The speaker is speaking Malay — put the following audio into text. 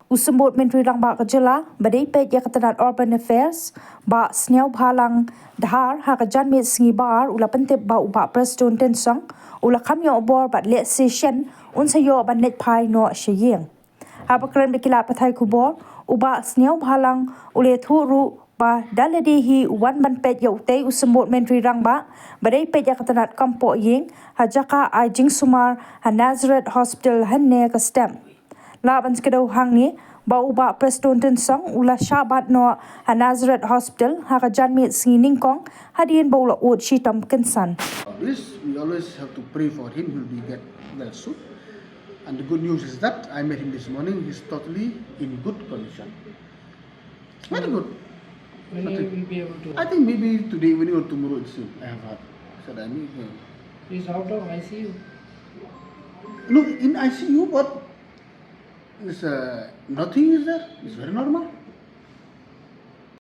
Usambut Menteri Rang Bah Kejela, Badai Peit Yakatadat Urban Affairs, Bah Sniawbhalang Dahar Hakajan Mit Singi Bar Ula Pentip Bah Prestone Tensang, Ula Kham Yo Obor Bat Let Session, Unsayo Ban Net Pai No Sheyeng. Habakran Bekilat Patai Kubor, Uba Sniawbhalang Ule Thuru Bah Daladehi Wan Ban Peit Yaute Usambut Menteri Rang Bah, Badai Peit Yakatadat Kampo Yeng, Hajaka Ajing Sumar, Nazareth Hospital Hanne Kastem. Laban sekedau hang ni, bau Bah Prestone Tensang ulah syabat no Nazareth Hospital hakajan mit singi ningkong hadirin bau la ut shitam kensan. We always have to pray for him. He will get well soon. And the good news is that I met him this morning. He's totally in good condition. Very good. When will you be able to? I think maybe today evening or tomorrow soon. I have heard. Said I mean. He's out of ICU. No, in ICU, but nothing is there. It's very normal.